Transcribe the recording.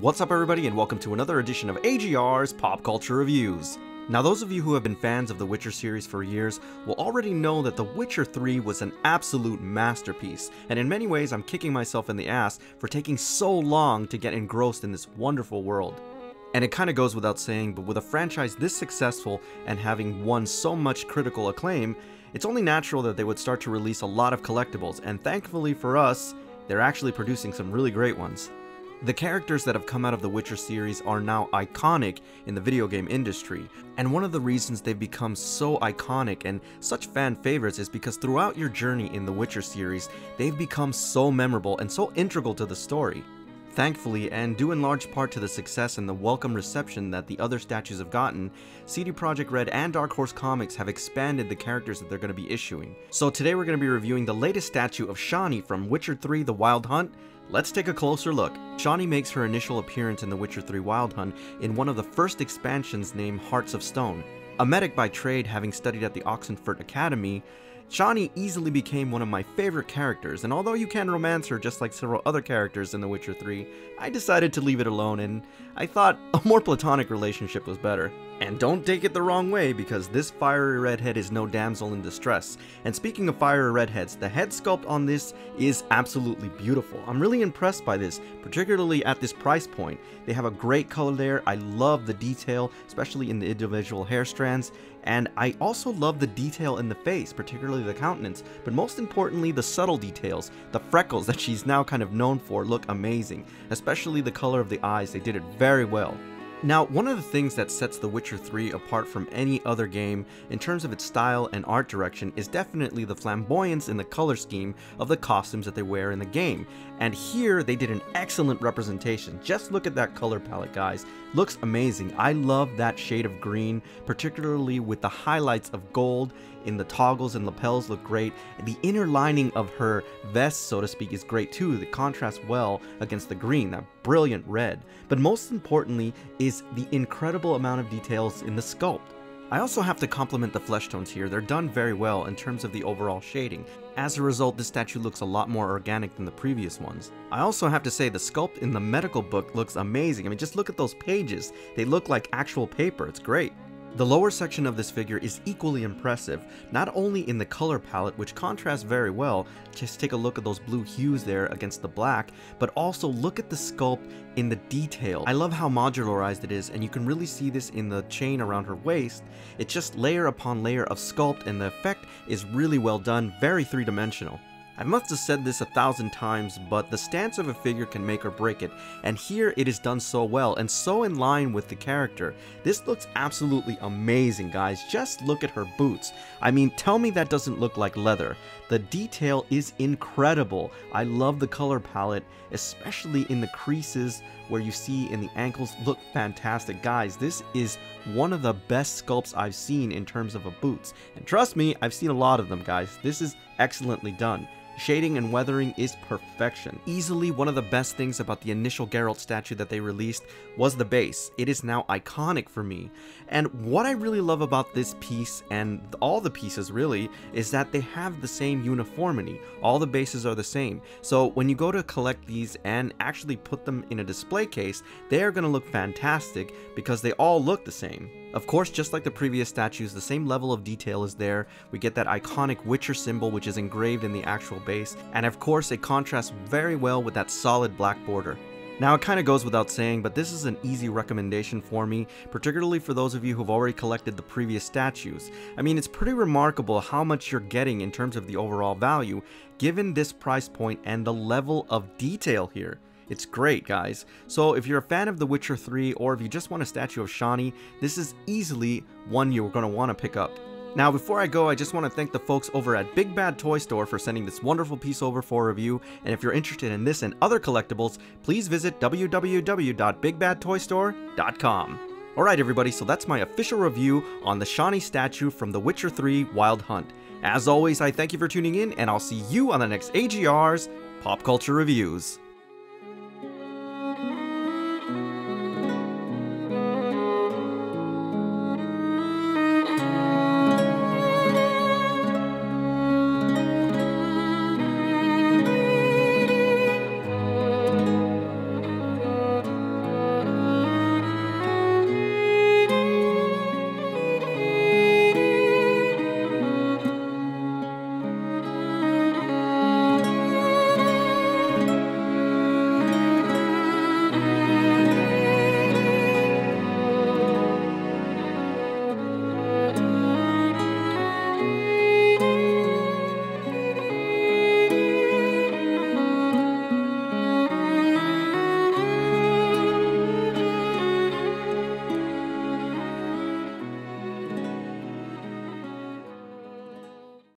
What's up everybody and welcome to another edition of AGR's Pop Culture Reviews. Now those of you who have been fans of the Witcher series for years will already know that The Witcher 3 was an absolute masterpiece, and in many ways I'm kicking myself in the ass for taking so long to get engrossed in this wonderful world. And it kinda goes without saying, but with a franchise this successful and having won so much critical acclaim, it's only natural that they would start to release a lot of collectibles, and thankfully for us, they're actually producing some really great ones. The characters that have come out of the Witcher series are now iconic in the video game industry, and one of the reasons they've become so iconic and such fan favorites is because throughout your journey in the Witcher series, they've become so memorable and so integral to the story. Thankfully, and due in large part to the success and the welcome reception that the other statues have gotten, CD Projekt Red and Dark Horse Comics have expanded the characters that they're going to be issuing. So today we're going to be reviewing the latest statue of Shani from Witcher 3 The Wild Hunt. Let's take a closer look. Shani makes her initial appearance in The Witcher 3 Wild Hunt in one of the first expansions named Hearts of Stone. A medic by trade, having studied at the Oxenfurt Academy, Shani easily became one of my favorite characters, and although you can romance her just like several other characters in The Witcher 3, I decided to leave it alone, and I thought a more platonic relationship was better. And don't take it the wrong way, because this fiery redhead is no damsel in distress. And speaking of fiery redheads, the head sculpt on this is absolutely beautiful. I'm really impressed by this, particularly at this price point. They have a great color there. I love the detail, especially in the individual hair strands. And I also love the detail in the face, particularly the countenance, but most importantly the subtle details. The freckles that she's now kind of known for look amazing, especially the color of the eyes. They did it very well. Now, one of the things that sets The Witcher 3 apart from any other game in terms of its style and art direction is definitely the flamboyance in the color scheme of the costumes that they wear in the game. And here they did an excellent representation. Just look at that color palette, guys. Looks amazing. I love that shade of green, particularly with the highlights of gold in the toggles and lapels look great. The inner lining of her vest, so to speak, is great too. It contrasts well against the green, that brilliant red. But most importantly is the incredible amount of details in the sculpt. I also have to compliment the flesh tones here. They're done very well in terms of the overall shading. As a result, this statue looks a lot more organic than the previous ones. I also have to say the sculpt in the medical book looks amazing. I mean, just look at those pages. They look like actual paper. It's great. The lower section of this figure is equally impressive, not only in the color palette, which contrasts very well, just take a look at those blue hues there against the black, but also look at the sculpt in the detail. I love how modularized it is, and you can really see this in the chain around her waist. It's just layer upon layer of sculpt, and the effect is really well done, very three-dimensional. I must have said this 1,000 times, but the stance of a figure can make or break it, and here it is done so well and so in line with the character. This looks absolutely amazing, guys. Just look at her boots. I mean, tell me that doesn't look like leather. The detail is incredible. I love the color palette, especially in the creases where you see in the ankles look fantastic. Guys, this is one of the best sculpts I've seen in terms of boots. And trust me, I've seen a lot of them, guys. This is excellently done. Shading and weathering is perfection. Easily one of the best things about the initial Geralt statue that they released was the base. It is now iconic for me. And what I really love about this piece, and all the pieces really, is that they have the same uniformity. All the bases are the same. So when you go to collect these and actually put them in a display case, they are going to look fantastic because they all look the same. Of course, just like the previous statues, the same level of detail is there. We get that iconic Witcher symbol which is engraved in the actual base, and of course it contrasts very well with that solid black border. Now it kind of goes without saying, but this is an easy recommendation for me, particularly for those of you who've already collected the previous statues. I mean, it's pretty remarkable how much you're getting in terms of the overall value, given this price point and the level of detail here. It's great, guys. So if you're a fan of The Witcher 3, or if you just want a statue of Shani, this is easily one you're going to want to pick up. Now, before I go, I just want to thank the folks over at Big Bad Toy Store for sending this wonderful piece over for review, and if you're interested in this and other collectibles, please visit www.bigbadtoystore.com. Alright everybody, so that's my official review on the Shani statue from The Witcher 3 Wild Hunt. As always, I thank you for tuning in, and I'll see you on the next AGR's Pop Culture Reviews.